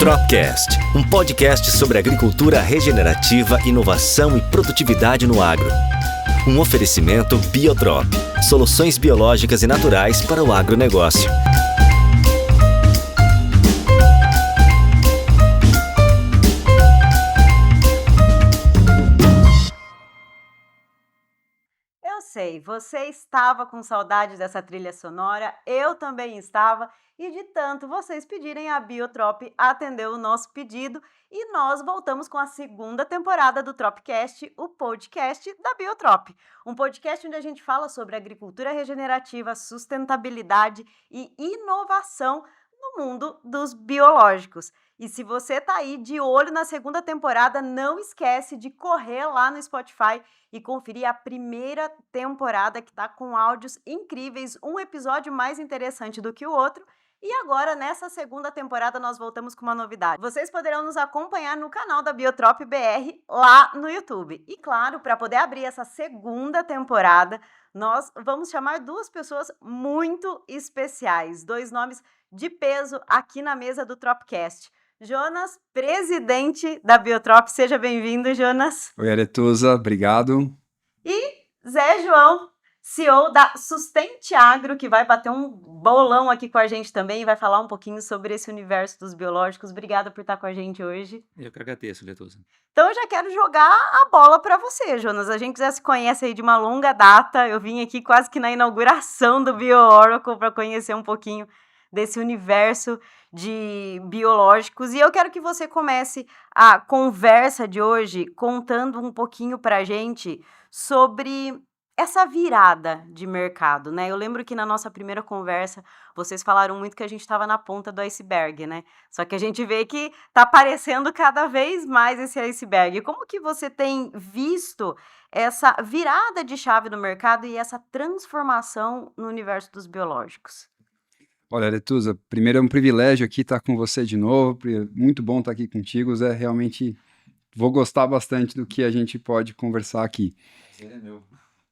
Tropcast, um podcast sobre agricultura regenerativa, inovação e produtividade no agro. Um oferecimento Biotrop, soluções biológicas e naturais para o agronegócio. Eu sei, você estava com saudade dessa trilha sonora, eu também estava, e de tanto vocês pedirem, a Biotrop atendeu o nosso pedido e nós voltamos com a segunda temporada do Tropcast, o podcast da Biotrop. Um podcast onde a gente fala sobre agricultura regenerativa, sustentabilidade e inovação no mundo dos biológicos. E se você tá aí de olho na segunda temporada, não esquece de correr lá no Spotify e conferir a primeira temporada, que tá com áudios incríveis, um episódio mais interessante do que o outro. E agora, nessa segunda temporada, nós voltamos com uma novidade. Vocês poderão nos acompanhar no canal da Biotrop BR, lá no YouTube. E claro, para poder abrir essa segunda temporada, nós vamos chamar duas pessoas muito especiais, dois nomes de peso aqui na mesa do Tropcast. Jonas, presidente da Biotrop, seja bem-vindo, Jonas. Oi, Aretusa, obrigado. E Zé João, CEO da Sustente Agro, que vai bater um bolão aqui com a gente também e vai falar um pouquinho sobre esse universo dos biológicos. Obrigada por estar com a gente hoje. Eu que agradeço, Letusa. Então eu já quero jogar a bola para você, Jonas. A gente já se conhece aí de uma longa data. Eu vim aqui quase que na inauguração do BioOracle para conhecer um pouquinho desse universo de biológicos. E eu quero que você comece a conversa de hoje contando um pouquinho para a gente sobre essa virada de mercado, né? Eu lembro que na nossa primeira conversa, vocês falaram muito que a gente estava na ponta do iceberg, né? Só que a gente vê que está aparecendo cada vez mais esse iceberg. Como que você tem visto essa virada de chave no mercado e essa transformação no universo dos biológicos? Olha, Aretusa, primeiro é um privilégio aqui estar com você de novo, muito bom estar aqui contigo, Zé, realmente vou gostar bastante do que a gente pode conversar aqui. É meu.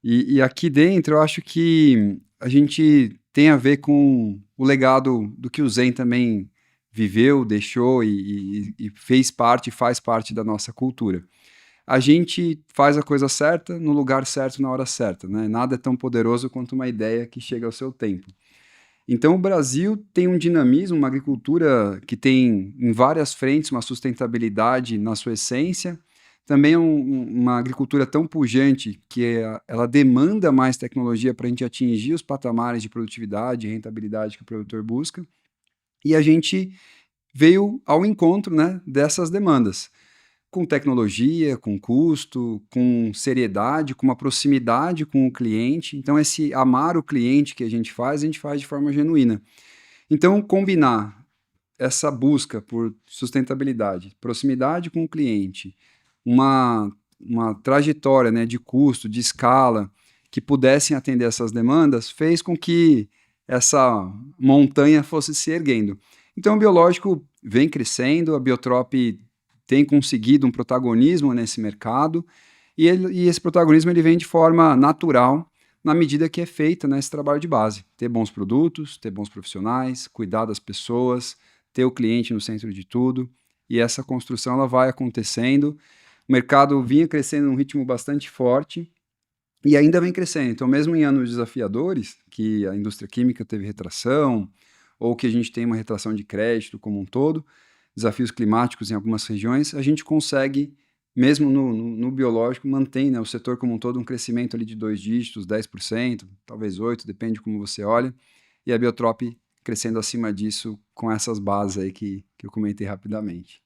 E aqui dentro eu acho que a gente tem a ver com o legado do que o Zen também viveu, deixou e fez parte, faz parte da nossa cultura. A gente faz a coisa certa, no lugar certo, na hora certa, né? Nada é tão poderoso quanto uma ideia que chega ao seu tempo. Então, o Brasil tem um dinamismo, uma agricultura que tem em várias frentes uma sustentabilidade na sua essência, também uma agricultura tão pujante que ela demanda mais tecnologia para a gente atingir os patamares de produtividade e rentabilidade que o produtor busca, e a gente veio ao encontro, né, dessas demandas, com tecnologia, com custo, com seriedade, com uma proximidade com o cliente. Então, esse amar o cliente que a gente faz de forma genuína. Então, combinar essa busca por sustentabilidade, proximidade com o cliente, uma trajetória, né, de custo, de escala, que pudessem atender essas demandas, fez com que essa montanha fosse se erguendo. Então, o biológico vem crescendo, a Biotrop tem conseguido um protagonismo nesse mercado, e esse protagonismo ele vem de forma natural, na medida que é feita nesse trabalho de base. Ter bons produtos, ter bons profissionais, cuidar das pessoas, ter o cliente no centro de tudo, e essa construção ela vai acontecendo. O mercado vinha crescendo num ritmo bastante forte, e ainda vem crescendo. Então, mesmo em anos desafiadores, que a indústria química teve retração, ou que a gente tem uma retração de crédito como um todo, desafios climáticos em algumas regiões, a gente consegue, mesmo no biológico, manter, né, o setor como um todo um crescimento ali de 2 dígitos, 10%, talvez 8%, depende de como você olha, e a Biotrop crescendo acima disso com essas bases aí que eu comentei rapidamente.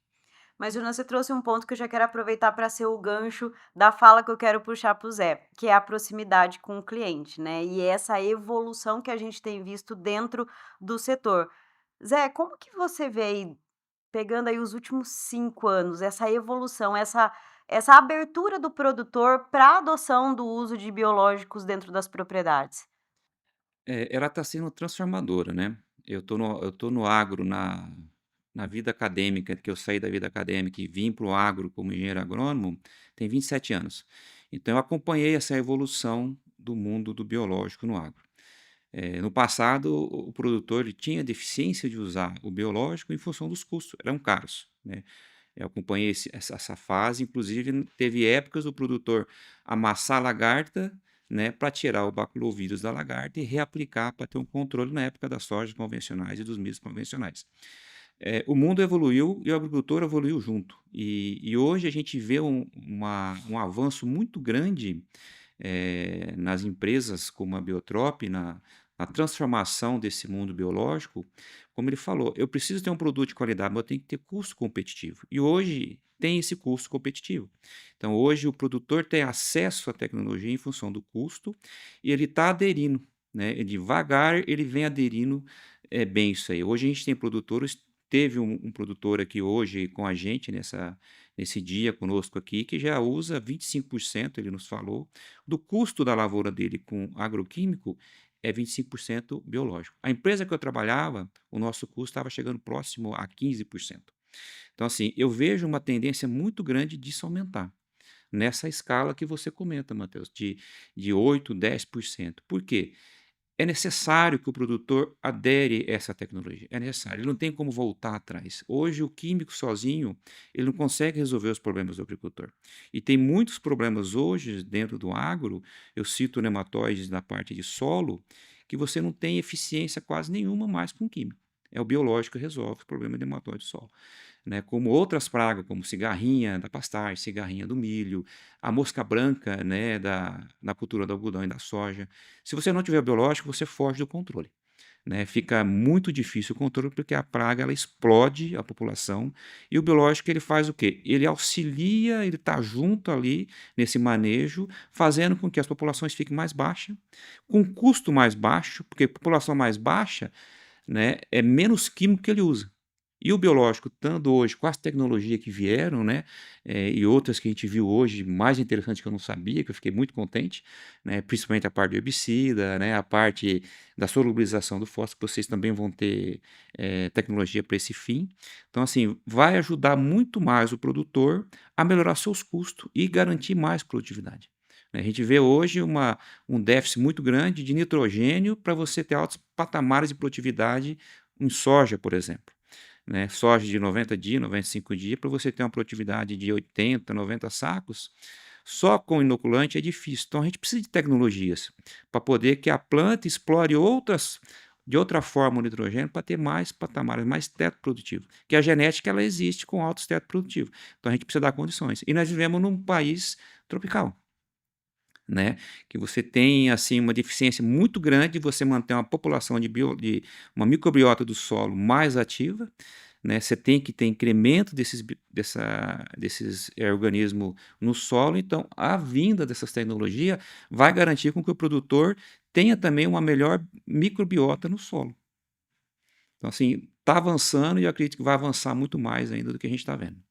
Mas, Jonas, você trouxe um ponto que eu já quero aproveitar para ser o gancho da fala que eu quero puxar para o Zé, que é a proximidade com o cliente, né? E essa evolução que a gente tem visto dentro do setor. Zé, como que você vê aí, pegando aí os últimos 5 anos, essa evolução, essa abertura do produtor para a adoção do uso de biológicos dentro das propriedades? Ela está sendo transformadora, né. Eu tô no agro na vida acadêmica, que eu saí da vida acadêmica e vim para o agro como engenheiro agrônomo, tem 27 anos. Então eu acompanhei essa evolução do mundo do biológico no agro. No passado, o produtor ele tinha deficiência de usar o biológico em função dos custos, eram caros, né? Eu acompanhei essa fase, inclusive teve épocas do produtor amassar a lagarta, né, para tirar o baculovírus da lagarta e reaplicar para ter um controle na época das sojas convencionais e dos milhos convencionais. O mundo evoluiu e o agricultor evoluiu junto. E hoje a gente vê um avanço muito grande nas empresas como a Biotrop, na transformação desse mundo biológico. Como ele falou, eu preciso ter um produto de qualidade, mas eu tenho que ter custo competitivo. E hoje tem esse custo competitivo. Então, hoje o produtor tem acesso à tecnologia em função do custo e ele está aderindo, né? Devagar ele vem aderindo bem isso aí. Hoje a gente tem produtores, teve um produtor aqui hoje com a gente nesse dia conosco aqui, que já usa 25%, ele nos falou, do custo da lavoura dele com agroquímico é 25% biológico. A empresa que eu trabalhava, o nosso custo estava chegando próximo a 15%. Então, assim, eu vejo uma tendência muito grande disso aumentar. Nessa escala que você comenta, Matheus, de 8%, 10%. Por quê? É necessário que o produtor adere a essa tecnologia. É necessário. Ele não tem como voltar atrás. Hoje, o químico sozinho, ele não consegue resolver os problemas do agricultor. E tem muitos problemas hoje dentro do agro, eu cito nematóides na parte de solo, que você não tem eficiência quase nenhuma mais com químico. É o biológico que resolve o problema de nematóide de solo, né? Como outras pragas, como cigarrinha da pastagem, cigarrinha do milho, a mosca branca, né, na cultura do algodão e da soja. Se você não tiver biológico, você foge do controle, né? Fica muito difícil o controle porque a praga ela explode a população e o biológico ele faz o quê? Ele auxilia, ele está junto ali nesse manejo, fazendo com que as populações fiquem mais baixas, com custo mais baixo, porque população mais baixa, né, é menos químico que ele usa. E o biológico, estando hoje com as tecnologias que vieram, né, e outras que a gente viu hoje, mais interessantes que eu não sabia, que eu fiquei muito contente, né, principalmente a parte do herbicida, né, a parte da solubilização do fósforo, que vocês também vão ter tecnologia para esse fim. Então, assim, vai ajudar muito mais o produtor a melhorar seus custos e garantir mais produtividade. A gente vê hoje um déficit muito grande de nitrogênio para você ter altos patamares de produtividade em soja, por exemplo, né? Soja de 90 dias, 95 dias, para você ter uma produtividade de 80, 90 sacos, só com inoculante é difícil. Então a gente precisa de tecnologias para poder que a planta explore de outra forma o nitrogênio para ter mais patamares, mais teto produtivo. Que a genética ela existe com altos teto produtivo. Então a gente precisa dar condições. E nós vivemos num país tropical, né? Que você tem assim uma deficiência muito grande de você manter uma população de uma microbiota do solo mais ativa, né? Você tem que ter incremento desses organismos no solo. Então, a vinda dessas tecnologias vai garantir com que o produtor tenha também uma melhor microbiota no solo. Então, assim, está avançando e eu acredito que vai avançar muito mais ainda do que a gente está vendo.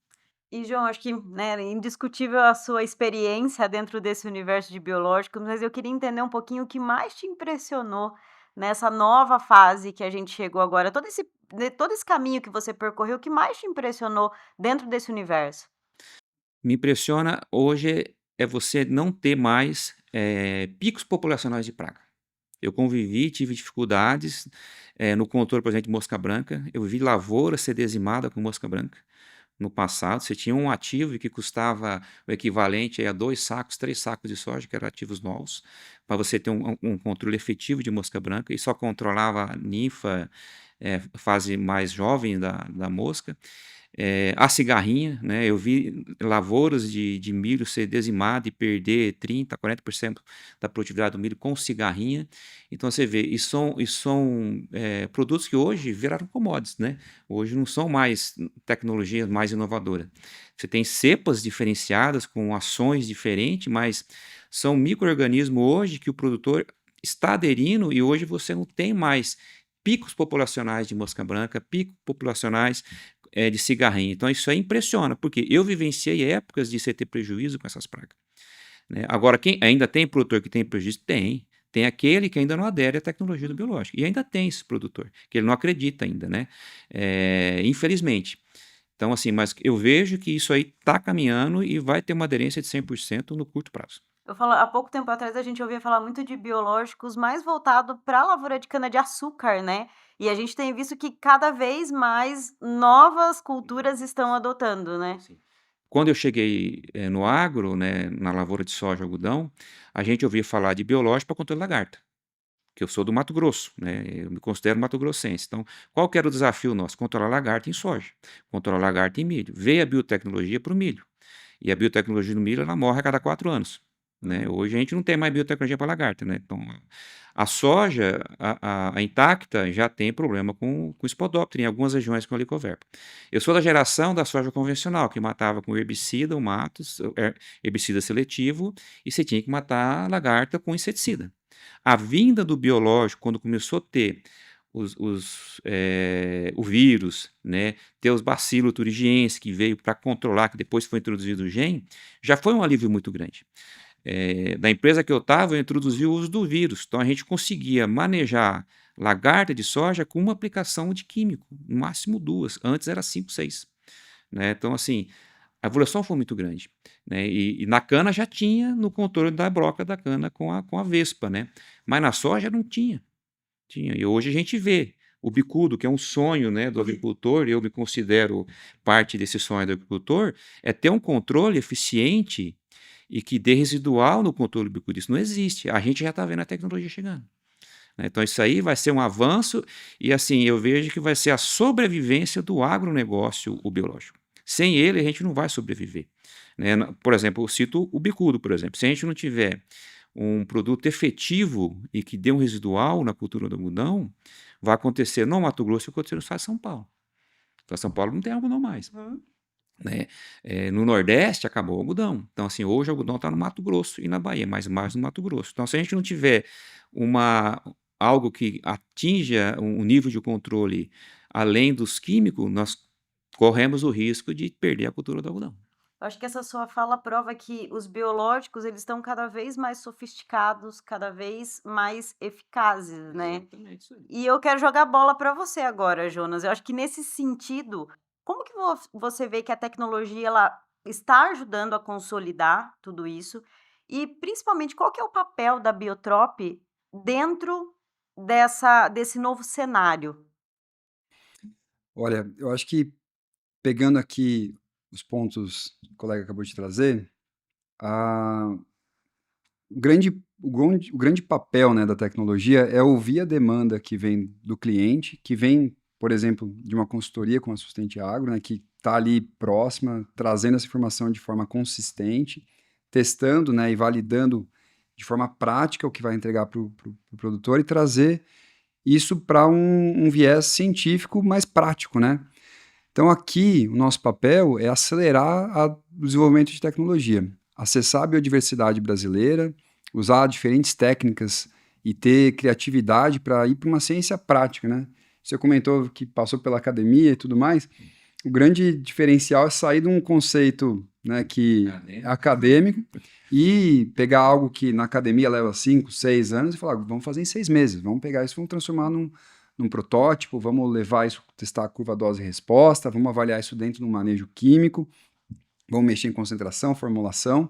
E João, acho que, né, indiscutível a sua experiência dentro desse universo de biológicos, mas eu queria entender um pouquinho o que mais te impressionou nessa nova fase que a gente chegou agora, todo esse caminho que você percorreu, o que mais te impressionou dentro desse universo? Me impressiona hoje é você não ter mais picos populacionais de praga. Eu convivi, tive dificuldades no controle, por exemplo, de mosca branca. Eu vi lavoura ser dizimada com mosca branca. No passado, você tinha um ativo que custava o equivalente a 2 sacos, 3 sacos de soja, que eram ativos novos, para você ter um controle efetivo de mosca branca, e só controlava a ninfa, fase mais jovem da mosca. A cigarrinha, né? Eu vi lavouras de milho ser dizimada e perder 30%, 40% da produtividade do milho com cigarrinha. Então você vê, e são produtos que hoje viraram commodities, né? Hoje não são mais tecnologias mais inovadoras. Você tem cepas diferenciadas com ações diferentes, mas são micro-organismos hoje que o produtor está aderindo e hoje você não tem mais picos populacionais de mosca branca, picos populacionais de cigarrinha. Então isso aí impressiona, porque eu vivenciei épocas de você ter prejuízo com essas pragas, né? Agora, quem ainda tem produtor que tem prejuízo? Tem. Tem aquele que ainda não adere à tecnologia do biológico. E ainda tem esse produtor, que ele não acredita ainda, né? Infelizmente. Então, assim, mas eu vejo que isso aí está caminhando e vai ter uma aderência de 100% no curto prazo. Há pouco tempo atrás a gente ouvia falar muito de biológicos mais voltado para a lavoura de cana-de-açúcar, né. E a gente tem visto que cada vez mais novas culturas estão adotando, né. Sim. Quando eu cheguei, no agro, né, na lavoura de soja e algodão, a gente ouvia falar de biológico para controle de lagarta, que eu sou do Mato Grosso, né, eu me considero mato-grossense. Então, qual que era o desafio nosso? Controlar lagarta em soja, controlar lagarta em milho. Veio a biotecnologia para o milho, e a biotecnologia no milho ela morre a cada 4 anos, né. Hoje a gente não tem mais biotecnologia para lagarta, né, então a soja, a intacta já tem problema com espodóptero em algumas regiões com helicoverpa. Eu sou da geração da soja convencional, que matava com herbicida o mato, herbicida seletivo, e você tinha que matar a lagarta com inseticida. A vinda do biológico, quando começou a ter o vírus, né, ter os bacilos thuringienses que veio para controlar, que depois foi introduzido o gene, já foi um alívio muito grande. Da empresa que eu estava, eu introduzi o uso do vírus, então a gente conseguia manejar lagarta de soja com uma aplicação de químico, no máximo 2, antes era 5, 6, né, então assim, a evolução foi muito grande, né, e na cana já tinha no controle da broca da cana com a vespa, né, mas na soja não tinha. E hoje a gente vê o bicudo, que é um sonho, né, do agricultor, eu me considero parte desse sonho do agricultor, é ter um controle eficiente e que dê residual no controle do bicudo. Isso não existe. A gente já está vendo a tecnologia chegando, né? Então isso aí vai ser um avanço e assim, eu vejo que vai ser a sobrevivência do agronegócio, o biológico. Sem ele a gente não vai sobreviver, né? Por exemplo, eu cito o bicudo, por exemplo. Se a gente não tiver um produto efetivo e que dê um residual na cultura do algodão, vai acontecer no Mato Grosso e acontecer no estado de São Paulo. Então, São Paulo não tem algodão mais, Uhum. né? No Nordeste acabou o algodão. Então, assim, hoje o algodão está no Mato Grosso e na Bahia, mas mais no Mato Grosso. Então, se a gente não tiver algo que atinja um nível de controle além dos químicos, nós corremos o risco de perder a cultura do algodão. Eu acho que essa sua fala prova que os biológicos, eles estão cada vez mais sofisticados, cada vez mais eficazes, né. Exatamente isso aí. E eu quero jogar a bola para você agora, Jonas. Eu acho que nesse sentido, como que você vê que a tecnologia ela está ajudando a consolidar tudo isso? E principalmente qual que é o papel da Biotrop dentro desse novo cenário? Olha, eu acho que pegando aqui os pontos que o colega acabou de trazer, a o grande papel, né, da tecnologia é ouvir a demanda que vem do cliente, que vem, por exemplo, de uma consultoria como a Sustente Agro, né, que está ali próxima, trazendo essa informação de forma consistente, testando, né, e validando de forma prática o que vai entregar para o produtor e trazer isso para um viés científico mais prático, né? Então, aqui, o nosso papel é acelerar o desenvolvimento de tecnologia, acessar a biodiversidade brasileira, usar diferentes técnicas e ter criatividade para ir para uma ciência prática, né? Você comentou que passou pela academia e tudo mais. O grande diferencial é sair de um conceito, né, que é acadêmico e pegar algo que na academia leva 5, 6 anos e falar, vamos fazer em 6 meses, vamos pegar isso e vamos transformar num protótipo, vamos levar isso, testar a curva dose-resposta, vamos avaliar isso dentro de um manejo químico, vamos mexer em concentração, formulação,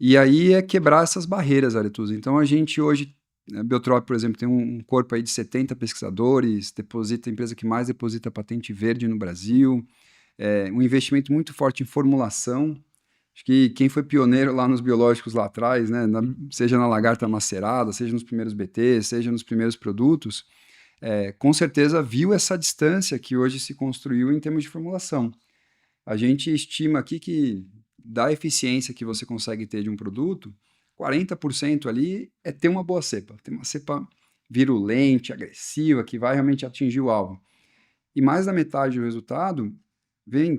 e aí é quebrar essas barreiras, Aretusa. Então a gente hoje, a Biotrop, por exemplo, tem um corpo aí de 70 pesquisadores, a empresa que mais deposita patente verde no Brasil, um investimento muito forte em formulação. Acho que quem foi pioneiro lá nos biológicos lá atrás, né, seja na lagarta macerada, seja nos primeiros BTs, seja nos primeiros produtos, com certeza viu essa distância que hoje se construiu em termos de formulação. A gente estima aqui que da eficiência que você consegue ter de um produto, 40% ali é ter uma boa cepa, ter uma cepa virulente, agressiva, que vai realmente atingir o alvo. E mais da metade do resultado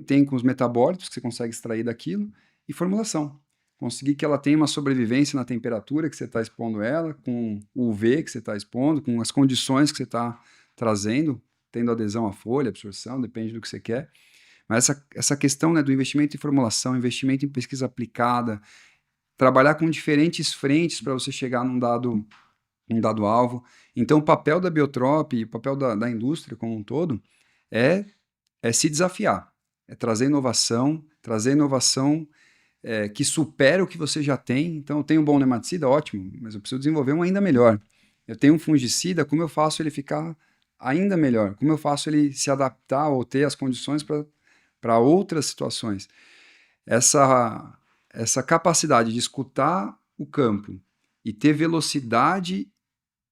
tem com os metabólitos que você consegue extrair daquilo e formulação. Conseguir que ela tenha uma sobrevivência na temperatura que você está expondo ela, com o UV que você está expondo, com as condições que você está trazendo, tendo adesão à folha, absorção, depende do que você quer. Mas essa questão, né, do investimento em formulação, investimento em pesquisa aplicada, trabalhar com diferentes frentes para você chegar num dado alvo. Então, o papel da Biotrop e o papel da indústria como um todo é se desafiar, é trazer inovação que supera o que você já tem. Então, eu tenho um bom nematicida, ótimo, mas eu preciso desenvolver um ainda melhor. Eu tenho um fungicida, como eu faço ele ficar ainda melhor? Como eu faço ele se adaptar ou ter as condições para outras situações? Essa capacidade de escutar o campo e ter velocidade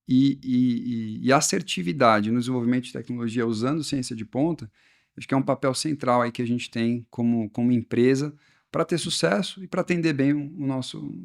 e assertividade no desenvolvimento de tecnologia usando ciência de ponta, acho que é um papel central aí que a gente tem como empresa para ter sucesso e para atender bem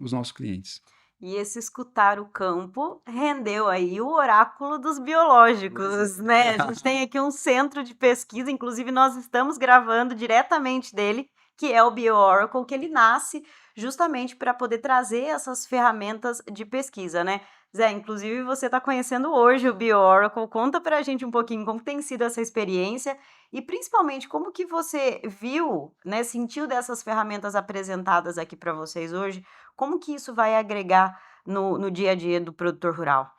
os nossos clientes. E esse escutar o campo rendeu aí o oráculo dos biológicos, né? A gente tem aqui um centro de pesquisa, inclusive nós estamos gravando diretamente dele, que é o BioOracle, que ele nasce justamente para poder trazer essas ferramentas de pesquisa, né? Zé, inclusive você está conhecendo hoje o BioOracle. Conta para a gente um pouquinho como tem sido essa experiência e principalmente como que você viu, né, sentiu dessas ferramentas apresentadas aqui para vocês hoje. Como que isso vai agregar no dia a dia do produtor rural?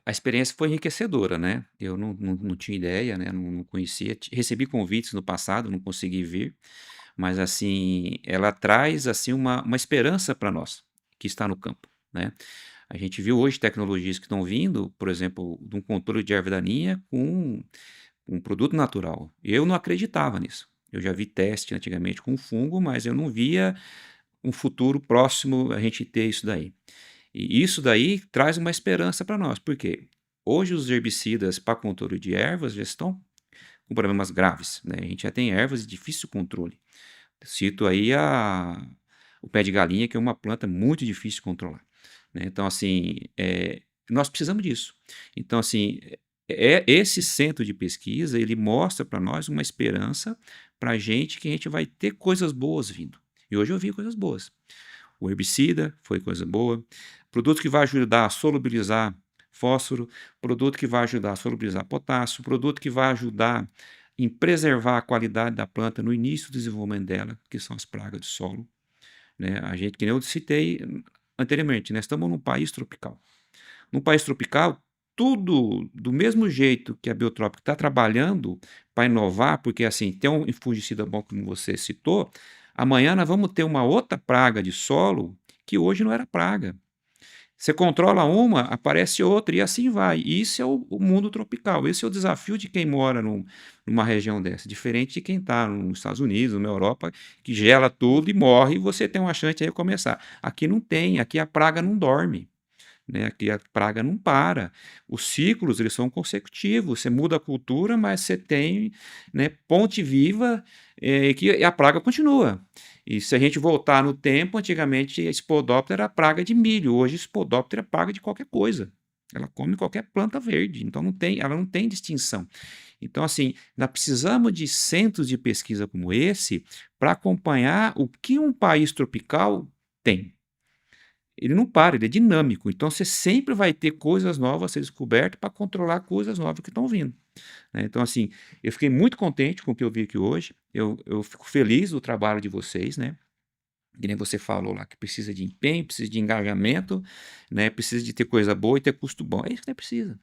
A experiência foi enriquecedora, né? Eu não tinha ideia, né? Não conhecia. Recebi convites no passado, não consegui vir, mas assim, ela traz assim uma esperança para nós que está no campo, né? A gente viu hoje tecnologias que estão vindo, por exemplo, de um controle de erva daninha com um produto natural. Eu não acreditava nisso. Eu já vi teste antigamente com fungo, mas eu não via um futuro próximo a gente ter isso daí. E isso daí traz uma esperança para nós, porque hoje os herbicidas para controle de ervas já estão com problemas graves, né? A gente já tem ervas de difícil controle. Cito aí o pé de galinha, que é uma planta muito difícil de controlar, né? Então, assim, nós precisamos disso. Então, assim, esse centro de pesquisa, ele mostra para nós uma esperança para a gente que a gente vai ter coisas boas vindo. E hoje eu vi coisas boas. O herbicida foi coisa boa. Produto que vai ajudar a solubilizar fósforo, produto que vai ajudar a solubilizar potássio, produto que vai ajudar em preservar a qualidade da planta no início do desenvolvimento dela, que são as pragas de solo, né? A gente, que nem eu citei anteriormente, nós estamos num país tropical. Num país tropical, tudo do mesmo jeito que a Biotrop está trabalhando para inovar, porque assim, tem um fungicida bom, como você citou, amanhã nós vamos ter uma outra praga de solo que hoje não era praga. Você controla uma, aparece outra e assim vai. E isso é o mundo tropical. Esse é o desafio de quem mora numa região dessa. Diferente de quem está nos Estados Unidos, na Europa, que gela tudo e morre e você tem uma chance de recomeçar. Aqui não tem, aqui a praga não dorme, né? Aqui a praga não para. Os ciclos, eles são consecutivos. Você muda a cultura, mas você tem, né, ponte viva, que a praga continua. E se a gente voltar no tempo, antigamente a Spodoptera era praga de milho. Hoje a Spodoptera é praga de qualquer coisa. Ela come qualquer planta verde. Então ela não tem distinção. Então, assim, nós precisamos de centros de pesquisa como esse para acompanhar o que um país tropical tem. Ele não para, ele é dinâmico. Então, você sempre vai ter coisas novas a ser descobertas para controlar coisas novas que estão vindo, né? Então, assim, eu fiquei muito contente com o que eu vi aqui hoje. Eu fico feliz do trabalho de vocês, né? Que nem você falou lá, que precisa de empenho, precisa de engajamento, né? Precisa de ter coisa boa e ter custo bom. É isso que você precisa.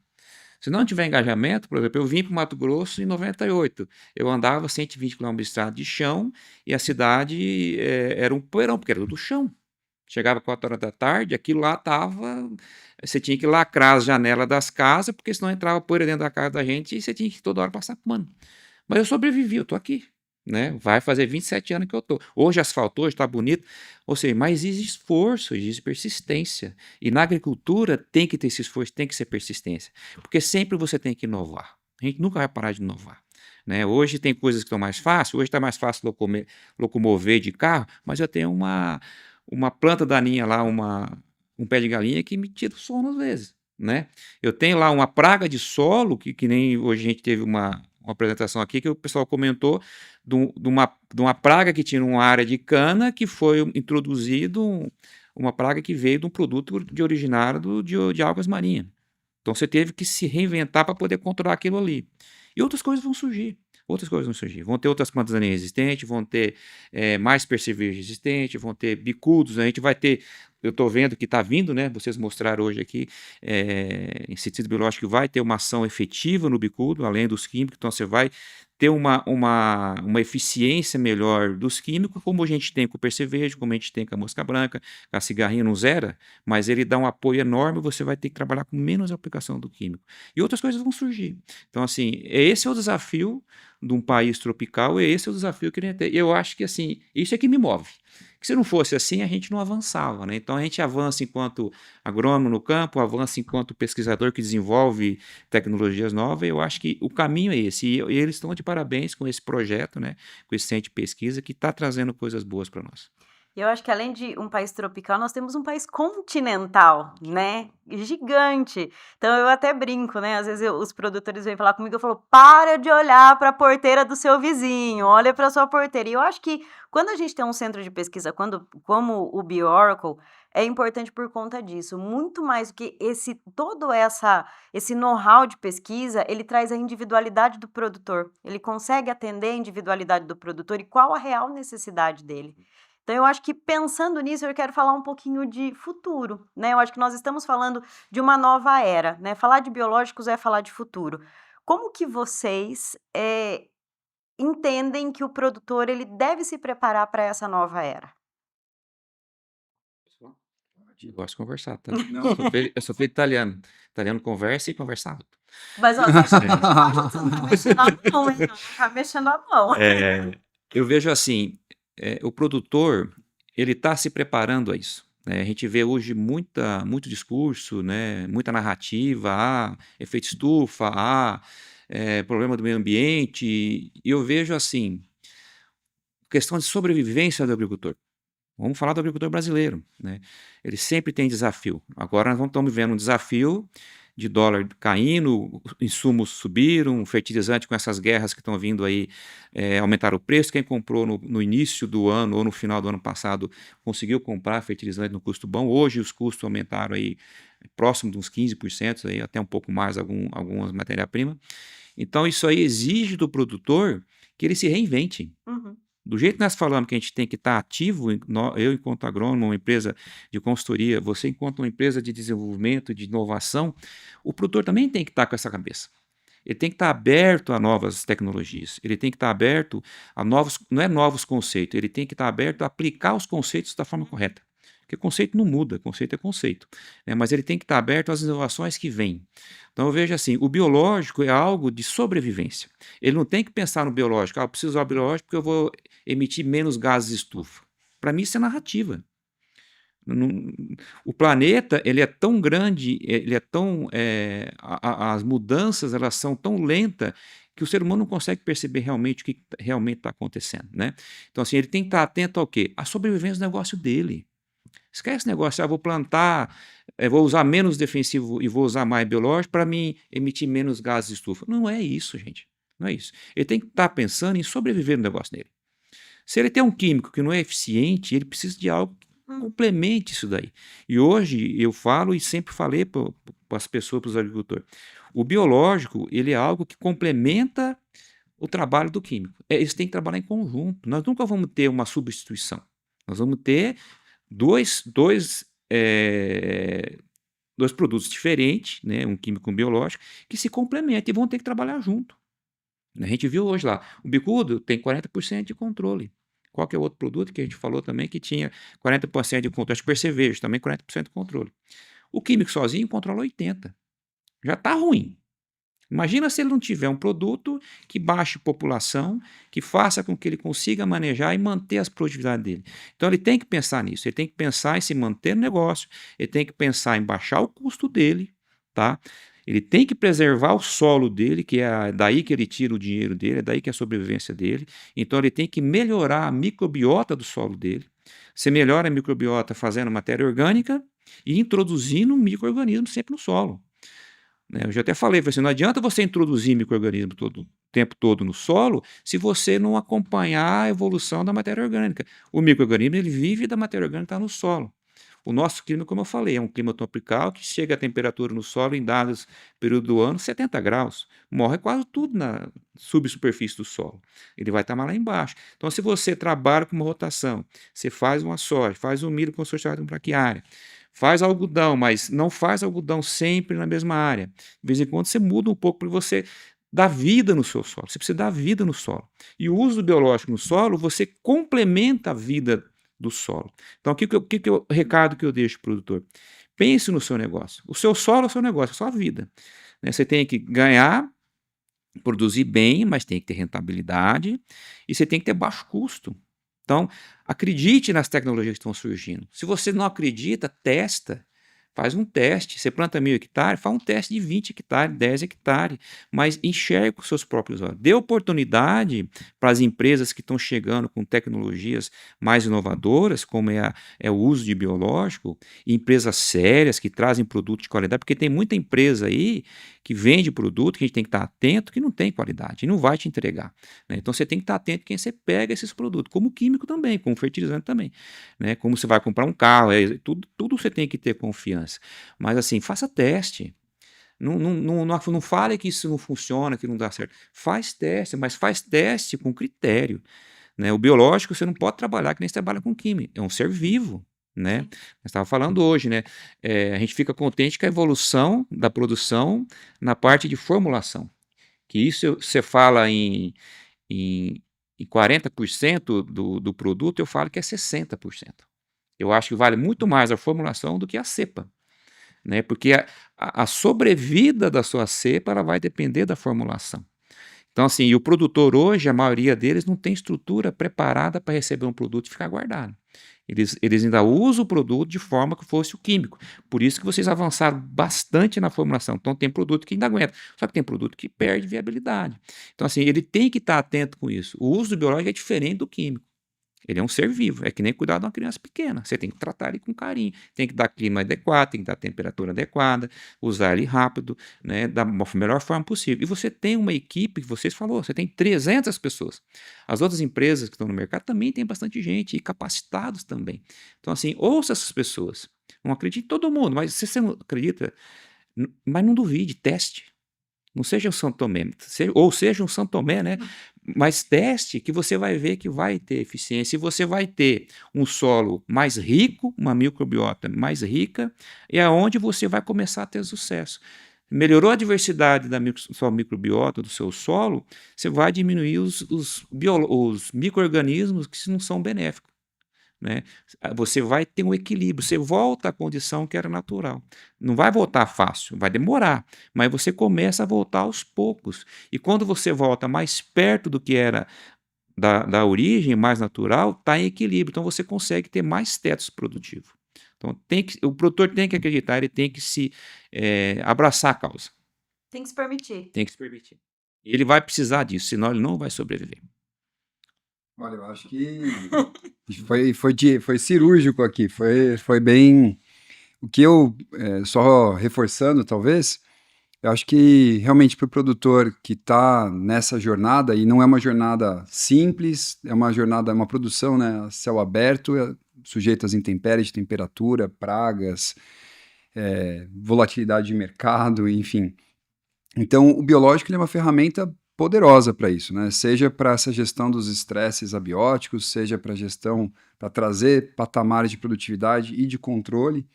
Se não tiver engajamento, por exemplo, eu vim para o Mato Grosso em 98. Eu andava 120 km de estrada de chão e a cidade era um poeirão, porque era do chão. Chegava 4 horas da tarde, aquilo lá estava... Você tinha que lacrar as janelas das casas, porque senão entrava poeira dentro da casa da gente e você tinha que toda hora passar pano. Mas eu sobrevivi, eu estou aqui, né? Vai fazer 27 anos que eu estou. Hoje asfaltou, hoje está bonito. Ou seja, mas exige esforço, exige persistência. E na agricultura tem que ter esse esforço, tem que ser persistência. Porque sempre você tem que inovar. A gente nunca vai parar de inovar, né? Hoje tem coisas que estão mais fáceis, hoje está mais fácil locomover de carro, mas eu tenho uma planta daninha lá, um pé de galinha que me tira o sono às vezes, né? Eu tenho lá uma praga de solo, que nem hoje a gente teve uma apresentação aqui, que o pessoal comentou de uma praga que tinha uma área de cana, que foi introduzido uma praga que veio de um produto originário de algas marinhas. Então você teve que se reinventar para poder controlar aquilo ali. E outras coisas vão surgir. Vão ter outras plantas daninhas resistentes, vão ter mais percevejo resistente, vão ter bicudos, a gente vai ter eu estou vendo que está vindo, né? Vocês mostraram hoje aqui, em síntese biológico, vai ter uma ação efetiva no bicudo, além dos químicos, então você vai ter uma eficiência melhor dos químicos, como a gente tem com o percevejo, como a gente tem com a mosca branca, a cigarrinha não zera, mas ele dá um apoio enorme, você vai ter que trabalhar com menos aplicação do químico. E outras coisas vão surgir. Então, assim, esse é o desafio de um país tropical, e esse é o desafio que a gente tem. Eu acho que, assim, isso é que me move. Que se não fosse assim, a gente não avançava, né? Então, a gente avança enquanto agrônomo no campo, avança enquanto pesquisador que desenvolve tecnologias novas, e eu acho que o caminho é esse. E eles estão de parabéns com esse projeto, né? Com esse centro de pesquisa que está trazendo coisas boas para nós. Eu acho que além de um país tropical, nós temos um país continental, né, gigante. Então eu até brinco, né, às vezes os produtores vêm falar comigo, eu falo: "Para de olhar para a porteira do seu vizinho, olha para a sua porteira". E eu acho que quando a gente tem um centro de pesquisa como o BioOracle, é importante por conta disso, muito mais do que esse know-how de pesquisa, ele traz a individualidade do produtor. Ele consegue atender a individualidade do produtor e qual a real necessidade dele. Então eu acho que pensando nisso, eu quero falar um pouquinho de futuro, né, eu acho que nós estamos falando de uma nova era, né, falar de biológicos é falar de futuro. Como que vocês, entendem que o produtor ele deve se preparar para essa nova era? Eu gosto de conversar, tá? Não. Eu sou filho de italiano. Italiano conversa e conversa alto. Mas ó, tá mexendo a mão, hein, tá mexendo a mão. Eu vejo assim, o produtor, ele está se preparando a isso, né? A gente vê hoje muito discurso, né? Muita narrativa, efeito estufa, problema do meio ambiente, e eu vejo assim, questão de sobrevivência do agricultor. Vamos falar do agricultor brasileiro, né? Ele sempre tem desafio. Agora nós estamos vivendo um desafio de dólar caindo, insumos subiram, fertilizante com essas guerras que estão vindo aí aumentaram o preço. Quem comprou no início do ano ou no final do ano passado conseguiu comprar fertilizante no custo bom. Hoje os custos aumentaram aí próximo de uns 15%, aí, até um pouco mais algumas matérias-primas. Então isso aí exige do produtor que ele se reinvente. Uhum. Do jeito que nós falamos que a gente tem que estar ativo, eu enquanto agrônomo, uma empresa de consultoria, você enquanto uma empresa de desenvolvimento, de inovação, o produtor também tem que estar com essa cabeça. Ele tem que estar aberto a novas tecnologias, ele tem que estar aberto a novos conceitos, ele tem que estar aberto a aplicar os conceitos da forma correta. Porque conceito não muda, conceito é conceito, né? Mas ele tem que estar aberto às inovações que vêm. Então eu vejo assim, o biológico é algo de sobrevivência. Ele não tem que pensar no biológico, eu preciso usar o biológico porque eu vou emitir menos gases de estufa. Para mim isso é narrativa. O planeta ele é tão grande, ele é tão as mudanças elas são tão lentas que o ser humano não consegue perceber realmente o que realmente está acontecendo, né? Então assim ele tem que estar atento ao quê? A sobrevivência do negócio dele. Esquece esse negócio, vou plantar, vou usar menos defensivo e vou usar mais biológico para mim emitir menos gases de estufa. Não é isso, gente. Não é isso. Ele tem que estar pensando em sobreviver no negócio dele. Se ele tem um químico que não é eficiente, ele precisa de algo que complemente isso daí. E hoje eu falo e sempre falei para as pessoas, para os agricultores, o biológico ele é algo que complementa o trabalho do químico. Eles têm que trabalhar em conjunto. Nós nunca vamos ter uma substituição. Nós vamos ter dois produtos diferentes, né, um químico e um biológico, que se complementam e vão ter que trabalhar junto. A gente viu hoje lá, o bicudo tem 40% de controle. Qual que é o outro produto que a gente falou também que tinha 40% de controle? Acho que percevejo também 40% de controle. O químico sozinho controla 80%. Já está ruim. Imagina se ele não tiver um produto que baixe população, que faça com que ele consiga manejar e manter as produtividades dele. Então ele tem que pensar nisso, ele tem que pensar em se manter no negócio, ele tem que pensar em baixar o custo dele, tá? Ele tem que preservar o solo dele, que é daí que ele tira o dinheiro dele, é daí que é a sobrevivência dele. Então ele tem que melhorar a microbiota do solo dele. Você melhora a microbiota fazendo matéria orgânica e introduzindo micro-organismos sempre no solo. Eu já até falei, assim, não adianta você introduzir micro-organismo o tempo todo no solo se você não acompanhar a evolução da matéria orgânica. O micro-organismo ele vive da matéria orgânica que está no solo. O nosso clima, como eu falei, é um clima tropical que chega a temperatura no solo em dados período do ano 70 graus. Morre quase tudo na subsuperfície do solo. Ele vai estar mais lá embaixo. Então, se você trabalha com uma rotação, você faz uma soja, faz um milho consorciado com braquiária, faz algodão, mas não faz algodão sempre na mesma área. De vez em quando você muda um pouco para você dar vida no seu solo. Você precisa dar vida no solo. E o uso do biológico no solo, você complementa a vida do solo. Então, o recado que eu deixo para o produtor? Pense no seu negócio. O seu solo é o seu negócio, é a sua vida. Né? Você tem que ganhar, produzir bem, mas tem que ter rentabilidade e você tem que ter baixo custo. Então, acredite nas tecnologias que estão surgindo. Se você não acredita, testa. Faz um teste. Você planta 1.000 hectares, faz um teste de 20 hectares, 10 hectares, mas enxergue com seus próprios olhos. Dê oportunidade para as empresas que estão chegando com tecnologias mais inovadoras, como é o uso de biológico, e empresas sérias que trazem produtos de qualidade, porque tem muita empresa aí que vende produto que a gente tem que estar atento que não tem qualidade e não vai te entregar. Né? Então você tem que estar atento quem você pega esses produtos, como químico também, como fertilizante também. Né? Como você vai comprar um carro, tudo você tem que ter confiança. Mas assim, faça teste. Não fale que isso não funciona, que não dá certo. Faz teste, mas faz teste com critério. Né? O biológico você não pode trabalhar que nem você trabalha com química. É um ser vivo. Né? Nós estávamos falando hoje, né? A gente fica contente com a evolução da produção na parte de formulação. Que isso você fala em 40% do produto, eu falo que é 60%. Eu acho que vale muito mais a formulação do que a cepa. Né? Porque a sobrevida da sua cepa ela vai depender da formulação. Então, assim, e o produtor hoje, a maioria deles não tem estrutura preparada para receber um produto e ficar guardado. Eles ainda usam o produto de forma que fosse o químico. Por isso que vocês avançaram bastante na formulação. Então, tem produto que ainda aguenta. Só que tem produto que perde viabilidade. Então, assim, ele tem que estar atento com isso. O uso do biológico é diferente do químico. Ele é um ser vivo, é que nem cuidar de uma criança pequena. Você tem que tratar ele com carinho, tem que dar clima adequado, tem que dar temperatura adequada, usar ele rápido, né, da melhor forma possível. E você tem uma equipe, que vocês falaram, você tem 300 pessoas. As outras empresas que estão no mercado também tem bastante gente, e capacitados também. Então, assim, ouça essas pessoas. Não acredite em todo mundo, mas se você não acredita, mas não duvide, teste. Não seja um São Tomé, ou seja um São Tomé, né? Mas teste que você vai ver que vai ter eficiência e você vai ter um solo mais rico, uma microbiota mais rica, e é onde você vai começar a ter sucesso. Melhorou a diversidade da sua microbiota, do seu solo, você vai diminuir os micro-organismos que não são benéficos. Né? Você vai ter um equilíbrio, você volta à condição que era natural. Não vai voltar fácil, vai demorar, mas você começa a voltar aos poucos. E quando você volta mais perto do que era da origem, mais natural, está em equilíbrio. Então você consegue ter mais tetos produtivos. Então o produtor tem que acreditar, ele tem que se abraçar a causa. Tem que se permitir. Tem que se permitir. E ele vai precisar disso, senão ele não vai sobreviver. Olha, eu acho que foi cirúrgico aqui, foi bem... O que eu, só reforçando talvez, eu acho que realmente para o produtor que está nessa jornada, e não é uma jornada simples, é uma jornada, uma produção, né, a céu aberto, sujeita às intempéries de temperatura, pragas, volatilidade de mercado, enfim. Então, o biológico ele é uma ferramenta poderosa para isso, né? Seja para essa gestão dos estresses abióticos, seja para gestão, para trazer patamares de produtividade e de controle.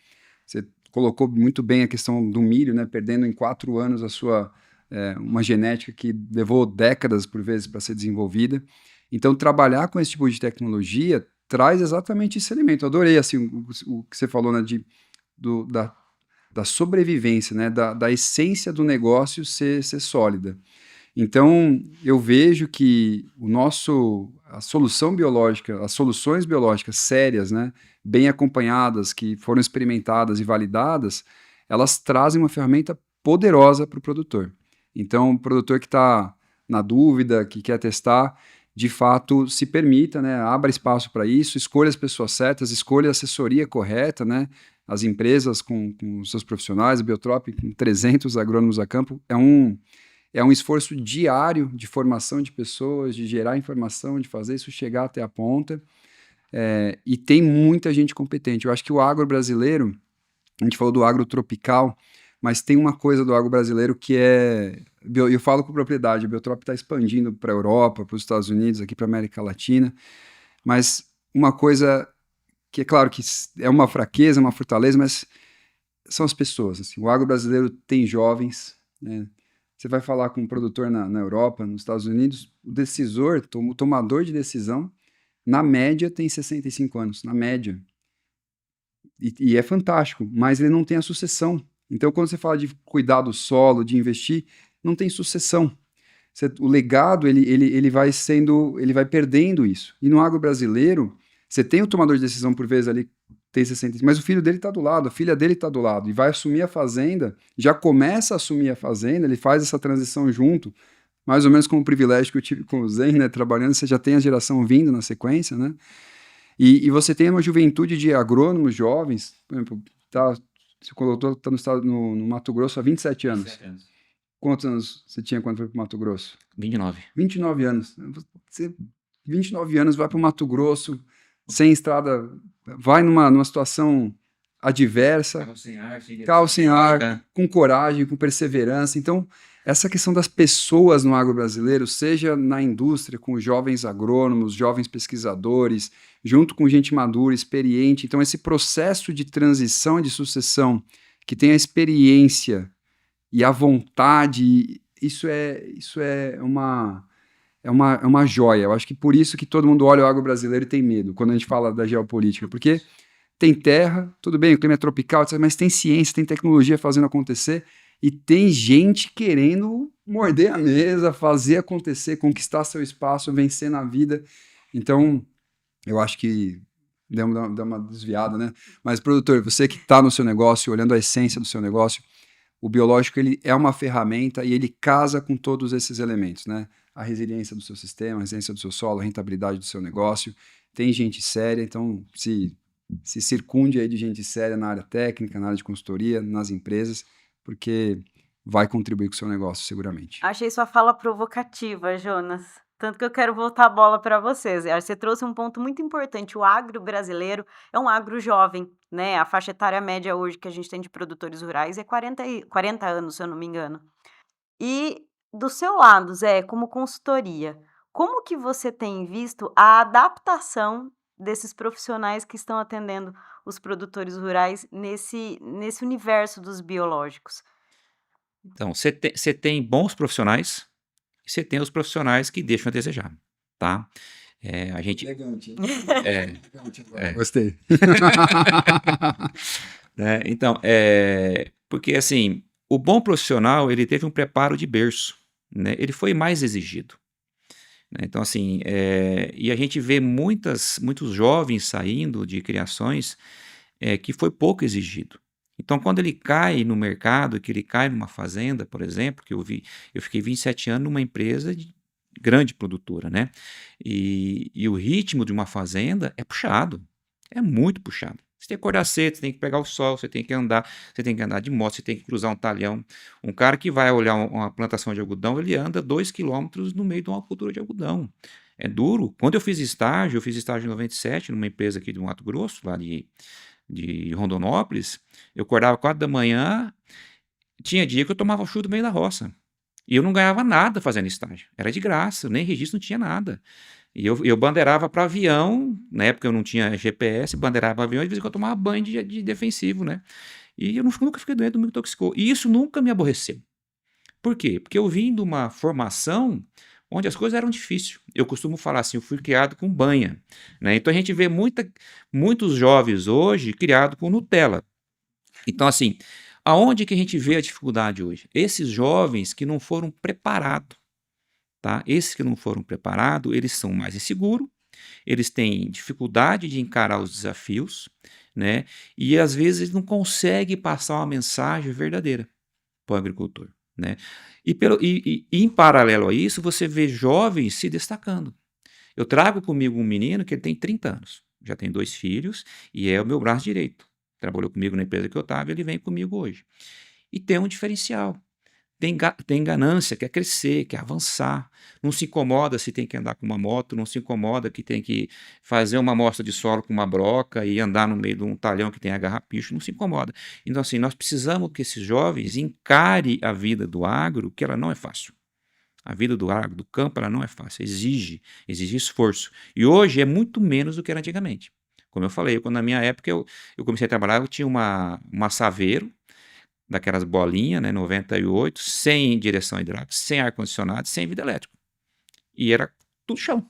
Você colocou muito bem a questão do milho, né? Perdendo em 4 anos a sua uma genética que levou décadas por vezes para ser desenvolvida. Então, trabalhar com esse tipo de tecnologia traz exatamente esse elemento. Eu adorei assim, o que você falou, né? Da sobrevivência, né? Da essência do negócio ser sólida. Então, eu vejo que a solução biológica, as soluções biológicas sérias, né, bem acompanhadas, que foram experimentadas e validadas, elas trazem uma ferramenta poderosa para o produtor. Então, o produtor que está na dúvida, que quer testar, de fato, se permita, né, abra espaço para isso, escolha as pessoas certas, escolha a assessoria correta, né, as empresas com seus profissionais, a Biotrop com 300 agrônomos a campo, é um esforço diário de formação de pessoas, de gerar informação, de fazer isso chegar até a ponta. E tem muita gente competente. Eu acho que o agro brasileiro, a gente falou do agro tropical, mas tem uma coisa do agro brasileiro que eu falo com propriedade, a Biotrop está expandindo para a Europa, para os Estados Unidos, aqui para a América Latina, mas uma coisa que é claro que é uma fraqueza, uma fortaleza, mas são as pessoas. Assim, o agro brasileiro tem jovens, né? Você vai falar com um produtor na Europa, nos Estados Unidos, o decisor, o tomador de decisão, na média tem 65 anos, na média. E é fantástico, mas ele não tem a sucessão. Então, quando você fala de cuidar do solo, de investir, não tem sucessão. O legado, ele vai perdendo isso. E no agro brasileiro, você tem o tomador de decisão, por vezes, ali, tem 60, mas o filho dele está do lado, a filha dele está do lado, e vai assumir a fazenda, já começa a assumir a fazenda, ele faz essa transição junto, mais ou menos como o privilégio que eu tive com o Zen, né, trabalhando, você já tem a geração vindo na sequência, né? E você tem uma juventude de agrônomos jovens, por exemplo, você colocou, está no Mato Grosso há 27 anos. 27 anos. Quantos anos você tinha quando foi para o Mato Grosso? 29. 29 anos. Você, 29 anos, vai para o Mato Grosso, sem estrada, vai numa situação adversa, carro sem ar, com coragem, com perseverança. Então, essa questão das pessoas no agro brasileiro, seja na indústria, com os jovens agrônomos, jovens pesquisadores, junto com gente madura, experiente. Então, esse processo de transição e de sucessão, que tem a experiência e a vontade, isso é uma joia. Eu acho que por isso que todo mundo olha o agro brasileiro e tem medo, quando a gente fala da geopolítica, porque tem terra, tudo bem, o clima é tropical, mas tem ciência, tem tecnologia fazendo acontecer, e tem gente querendo morder a mesa, fazer acontecer, conquistar seu espaço, vencer na vida. Então, eu acho que deu uma desviada, né? Mas, produtor, você que está no seu negócio, olhando a essência do seu negócio, o biológico ele é uma ferramenta e ele casa com todos esses elementos, né? A resiliência do seu sistema, a resiliência do seu solo, a rentabilidade do seu negócio. Tem gente séria, então se circunde aí de gente séria na área técnica, na área de consultoria, nas empresas, porque vai contribuir com o seu negócio, seguramente. Achei sua fala provocativa, Jonas. Tanto que eu quero voltar a bola para vocês. Você trouxe um ponto muito importante. O agro brasileiro é um agro jovem, né? A faixa etária média hoje que a gente tem de produtores rurais é 40 anos, se eu não me engano. E do seu lado, Zé, como consultoria, como que você tem visto a adaptação desses profissionais que estão atendendo os produtores rurais nesse universo dos biológicos? Então, você tem bons profissionais e você tem os profissionais que deixam a desejar, tá? A gente... Elegante. Gostei. Então, porque assim, o bom profissional, ele teve um preparo de berço, né? Ele foi mais exigido. Então, assim, e a gente vê muitos jovens saindo de criações que foi pouco exigido. Então, quando ele cai no mercado, que ele cai numa fazenda, por exemplo, que eu fiquei 27 anos numa empresa grande produtora, né? E o ritmo de uma fazenda é puxado, é muito puxado. Você tem que acordar cedo, você tem que pegar o sol, você tem que andar de moto, você tem que cruzar um talhão. Um cara que vai olhar uma plantação de algodão, ele anda 2 quilômetros no meio de uma cultura de algodão. É duro. Quando eu fiz estágio em 97, numa empresa aqui do Mato Grosso, lá de Rondonópolis, eu acordava 4 da manhã, tinha dia que eu tomava chuva do meio da roça. E eu não ganhava nada fazendo estágio. Era de graça, nem registro, não tinha nada. E eu bandeirava para avião, na época eu não tinha GPS, bandeirava para avião, e de vez em quando eu tomava banho de defensivo, né? E eu nunca fiquei doente, não me intoxicou. E isso nunca me aborreceu. Por quê? Porque eu vim de uma formação onde as coisas eram difíceis. Eu costumo falar assim, eu fui criado com banha, né? Então a gente vê muitos jovens hoje criados com Nutella. Então assim, aonde que a gente vê a dificuldade hoje? Esses jovens que não foram preparados. Tá? Esses que não foram preparados, eles são mais inseguros, eles têm dificuldade de encarar os desafios, né? E às vezes eles não conseguem passar uma mensagem verdadeira para o agricultor, né? E em paralelo a isso, você vê jovens se destacando. Eu trago comigo um menino que ele tem 30 anos, já tem 2 filhos e é o meu braço direito. Trabalhou comigo na empresa que eu estava, ele vem comigo hoje. E tem um diferencial. tem ganância, quer crescer, quer avançar, não se incomoda se tem que andar com uma moto, não se incomoda que tem que fazer uma amostra de solo com uma broca e andar no meio de um talhão que tem agarra-picho, não se incomoda. Então, assim, nós precisamos que esses jovens encarem a vida do agro, que ela não é fácil. A vida do agro, do campo, ela não é fácil, exige esforço. E hoje é muito menos do que era antigamente. Como eu falei, quando na minha época eu comecei a trabalhar, eu tinha uma Saveiro, daquelas bolinhas, né, 98, sem direção hidráulica, sem ar-condicionado, sem vidro elétrico. E era tudo chão.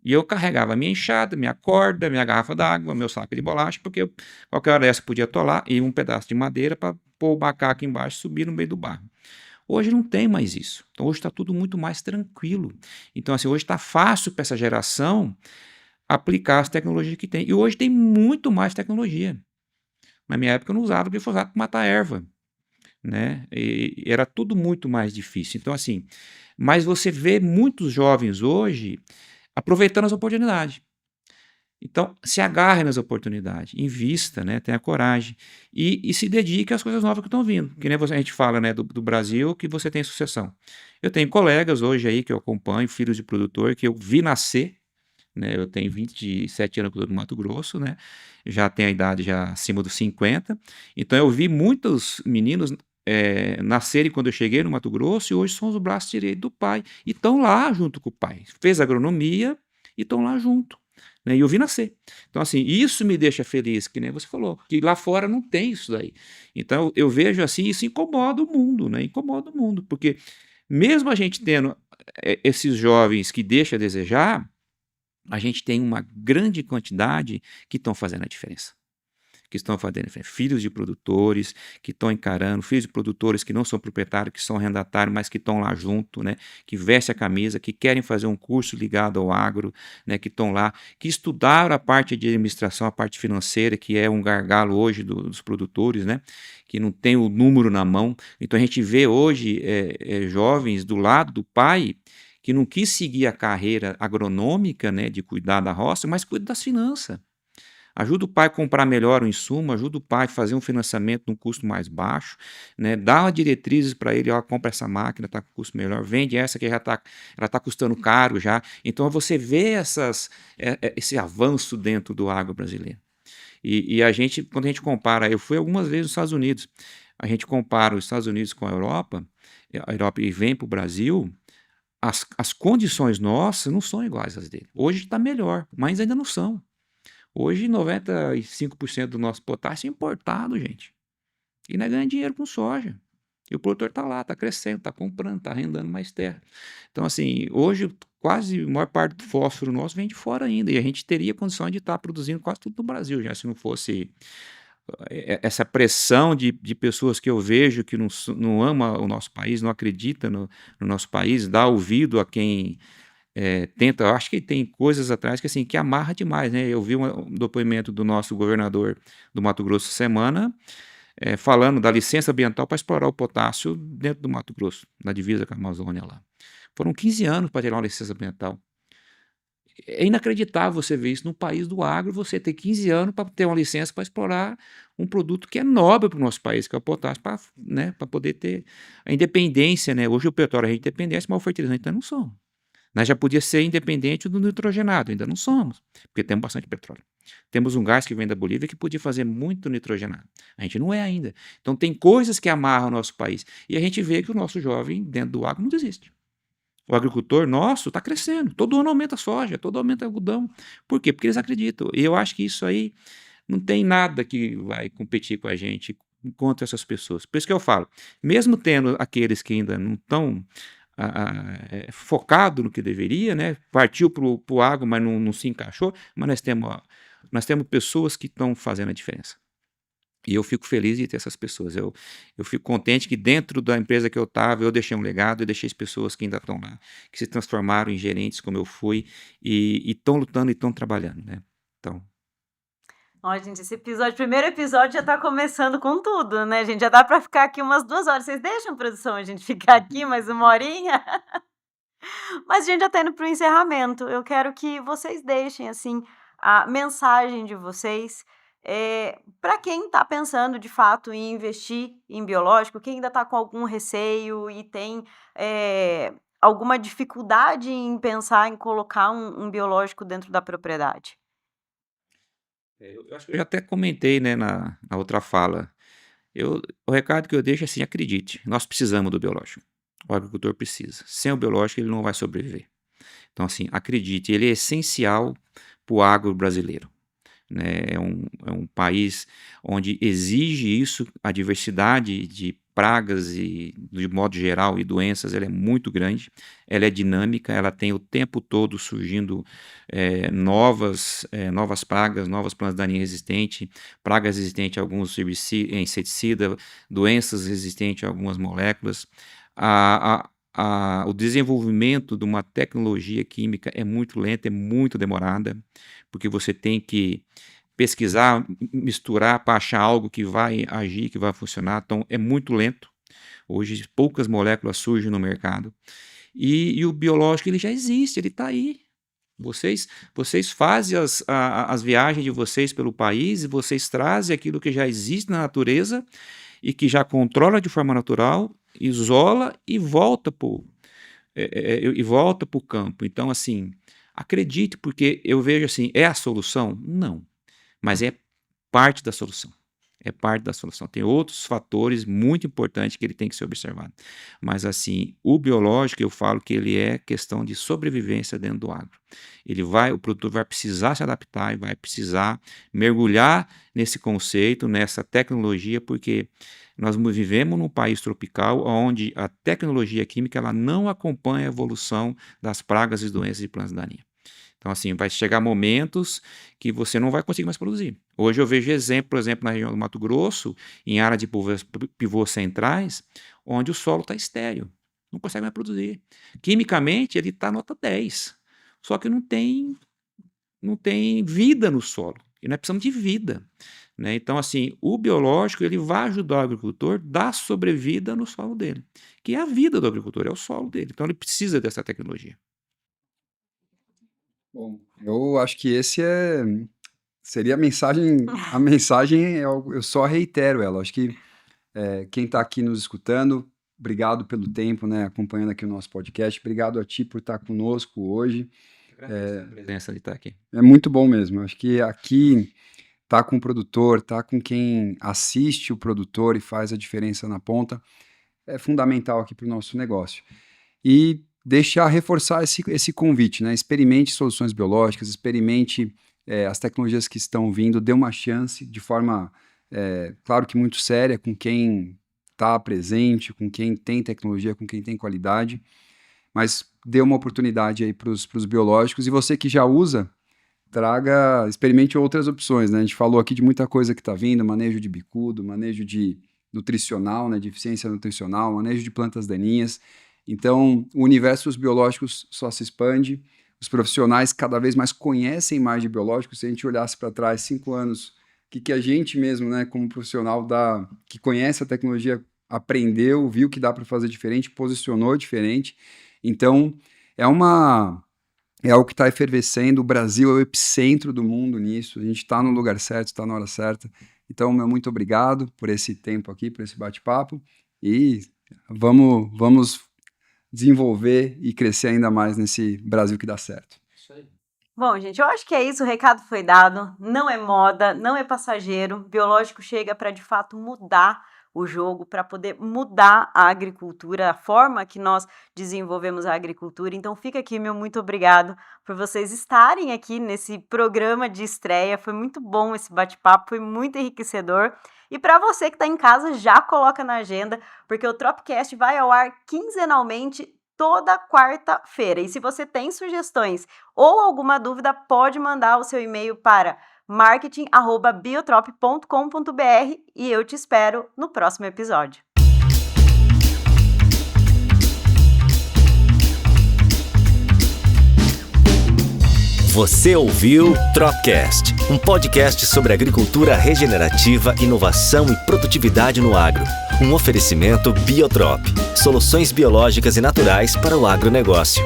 E eu carregava a minha enxada, minha corda, minha garrafa d'água, meu saco de bolacha, porque qualquer hora dessa podia atolar, e um pedaço de madeira para pôr o macaco embaixo e subir no meio do barro. Hoje não tem mais isso. Então hoje está tudo muito mais tranquilo. Então assim, hoje está fácil para essa geração aplicar as tecnologias que tem. E hoje tem muito mais tecnologia. Na minha época eu não usava glifosato para matar erva, né? E era tudo muito mais difícil. Então assim, mas você vê muitos jovens hoje aproveitando as oportunidades. Então, se agarre nas oportunidades, invista, né, tenha coragem e se dedique às coisas novas que estão vindo. Que nem a gente fala, né, do Brasil, que você tem sucessão. Eu tenho colegas hoje aí que eu acompanho, filhos de produtor, que eu vi nascer, né, eu tenho 27 anos no Mato Grosso, né, já tenho a idade já acima dos 50, então eu vi muitos meninos nascerem quando eu cheguei no Mato Grosso e hoje são os braços direitos do pai e estão lá junto com o pai. Fez agronomia e estão lá junto. E eu vi nascer. Então, assim, isso me deixa feliz, que nem você falou, que lá fora não tem isso daí. Então, eu vejo assim, isso incomoda o mundo, né? Incomoda o mundo, porque mesmo a gente tendo esses jovens que deixam a desejar, a gente tem uma grande quantidade que estão fazendo a diferença. Filhos de produtores que estão encarando, filhos de produtores que não são proprietários, que são arrendatários, mas que estão lá junto, né, que vestem a camisa, que querem fazer um curso ligado ao agro, né, que estão lá, que estudaram a parte de administração, a parte financeira, que é um gargalo hoje dos produtores, né, que não tem o número na mão. Então a gente vê hoje jovens do lado do pai que não quis seguir a carreira agronômica, né, de cuidar da roça, mas cuida das finanças. Ajuda o pai a comprar melhor o insumo, ajuda o pai a fazer um financiamento num custo mais baixo, né? Dá uma diretrizes para ele, ó, compra essa máquina, está com custo melhor, vende essa que ela tá custando caro já. Então você vê esse avanço dentro do agro brasileiro. E quando a gente compara, eu fui algumas vezes nos Estados Unidos, a gente compara os Estados Unidos com a Europa e vem para o Brasil, as condições nossas não são iguais às dele. Hoje está melhor, mas ainda não são. Hoje, 95% do nosso potássio é importado, gente. E não é ganhando dinheiro com soja. E o produtor está lá, está crescendo, está comprando, está arrendando mais terra. Então, assim, hoje, quase a maior parte do fósforo nosso vem de fora ainda. E a gente teria condições de estar produzindo quase tudo no Brasil, já se não fosse essa pressão de pessoas que eu vejo que não ama o nosso país, não acredita no nosso país, dá ouvido a quem tenta. Eu acho que tem coisas atrás que, assim, que amarra demais, né? Eu vi um depoimento do nosso governador do Mato Grosso essa semana, falando da licença ambiental para explorar o potássio dentro do Mato Grosso, na divisa com a Amazônia lá. Foram 15 anos para tirar uma licença ambiental. É inacreditável você ver isso num país do agro, você ter 15 anos para ter uma licença para explorar um produto que é nobre para o nosso país, que é o potássio, né, para poder ter a independência, né? Hoje o petróleo é independência, mas o fertilizante ainda não somos. Nós já podia ser independente do nitrogenado, ainda não somos, porque temos bastante petróleo. Temos um gás que vem da Bolívia que podia fazer muito nitrogenado. A gente não é ainda. Então tem coisas que amarram o nosso país. E a gente vê que o nosso jovem dentro do agro não desiste. O agricultor nosso está crescendo. Todo ano aumenta a soja, todo ano aumenta algodão. Por quê? Porque eles acreditam. E eu acho que isso aí não tem nada que vai competir com a gente contra essas pessoas. Por isso que eu falo, mesmo tendo aqueles que ainda não estão focado no que deveria, né? Partiu para o agro, mas não se encaixou, mas nós temos pessoas que estão fazendo a diferença. E eu fico feliz de ter essas pessoas. Eu fico contente que dentro da empresa que eu estava, eu deixei um legado, eu deixei as pessoas que ainda estão lá, que se transformaram em gerentes como eu fui, e estão lutando e estão trabalhando, né? Então... Ó, gente, primeiro episódio já tá começando com tudo, né, gente? Já dá pra ficar aqui umas 2 horas. Vocês deixam, produção, a gente ficar aqui mais 1 horinha? Mas a gente já tá indo pro encerramento. Eu quero que vocês deixem, assim, a mensagem de vocês, Para quem está pensando de fato em investir em biológico, quem ainda está com algum receio e tem alguma dificuldade em pensar em colocar um biológico dentro da propriedade? Eu acho que eu já até comentei, né, na outra fala. O recado que eu deixo é assim: acredite, nós precisamos do biológico. O agricultor precisa. Sem o biológico, ele não vai sobreviver. Então, assim, acredite, ele é essencial para o agro brasileiro, né? É um país onde exige isso, a diversidade de pragas e, de modo geral, e doenças, ela é muito grande, ela é dinâmica, ela tem o tempo todo surgindo novas pragas, novas plantas daninhas resistentes, pragas resistentes a alguns inseticidas, doenças resistentes a algumas moléculas. O desenvolvimento de uma tecnologia química é muito lenta, é muito demorada, porque você tem que pesquisar, misturar para achar algo que vai agir, que vai funcionar. Então, é muito lento. Hoje, poucas moléculas surgem no mercado. E o biológico, ele já existe, ele está aí. Vocês fazem as viagens de vocês pelo país e vocês trazem aquilo que já existe na natureza e que já controla de forma natural, isola e volta para o campo. Então, assim, acredite, porque eu vejo assim, é a solução? Não. Mas é parte da solução. É parte da solução. Tem outros fatores muito importantes que ele tem que ser observado. Mas, assim, o biológico, eu falo que ele é questão de sobrevivência dentro do agro. O produtor vai precisar se adaptar e vai precisar mergulhar nesse conceito, nessa tecnologia, porque nós vivemos num país tropical onde a tecnologia química ela não acompanha a evolução das pragas e doenças de plantas daninhas. Então, assim, vai chegar momentos que você não vai conseguir mais produzir. Hoje eu vejo por exemplo, na região do Mato Grosso, em área de pivôs centrais, onde o solo está estéril, não consegue mais produzir. Quimicamente, ele está nota 10, só que não tem vida no solo, e nós precisamos de vida, né? Então, assim, o biológico ele vai ajudar o agricultor a dar sobrevida no solo dele, que é a vida do agricultor, é o solo dele. Então, ele precisa dessa tecnologia. Bom, eu acho que seria a mensagem. A mensagem, eu só reitero ela. Acho que quem está aqui nos escutando, obrigado pelo tempo, né, acompanhando aqui o nosso podcast. Obrigado a ti por estar conosco hoje. Agradeço a presença de estar aqui. É muito bom mesmo. Acho que aqui tá com o produtor, tá com quem assiste o produtor e faz a diferença na ponta, é fundamental aqui para o nosso negócio. E reforçar esse convite, né? Experimente soluções biológicas, experimente as tecnologias que estão vindo, dê uma chance de forma, claro que muito séria, com quem está presente, com quem tem tecnologia, com quem tem qualidade, mas dê uma oportunidade aí para os biológicos. E você que já usa, experimente outras opções, né? A gente falou aqui de muita coisa que está vindo, manejo de bicudo, manejo de nutricional, né? De eficiência nutricional, manejo de plantas daninhas. Então, o universo dos biológicos só se expande, os profissionais cada vez mais conhecem mais de biológicos. Se a gente olhasse para trás, 5 anos, o que a gente mesmo, né, como profissional que conhece a tecnologia, aprendeu, viu que dá para fazer diferente, posicionou diferente. Então, é algo que está efervescendo, o Brasil é o epicentro do mundo nisso, a gente está no lugar certo, está na hora certa. Então, muito obrigado por esse tempo aqui, por esse bate-papo, e vamos desenvolver e crescer ainda mais nesse Brasil que dá certo. Isso aí. Bom, gente, eu acho que é isso, o recado foi dado, não é moda, não é passageiro, biológico chega para de fato mudar o jogo, para poder mudar a agricultura, a forma que nós desenvolvemos a agricultura. Então fica aqui meu muito obrigado por vocês estarem aqui nesse programa de estreia, foi muito bom esse bate-papo, foi muito enriquecedor. E para você que está em casa, já coloca na agenda, porque o Tropcast vai ao ar quinzenalmente toda quarta-feira. E se você tem sugestões ou alguma dúvida, pode mandar o seu e-mail para marketing@biotrop.com.br e eu te espero no próximo episódio. Você ouviu Tropcast, um podcast sobre agricultura regenerativa, inovação e produtividade no agro. Um oferecimento Biotrop, soluções biológicas e naturais para o agronegócio.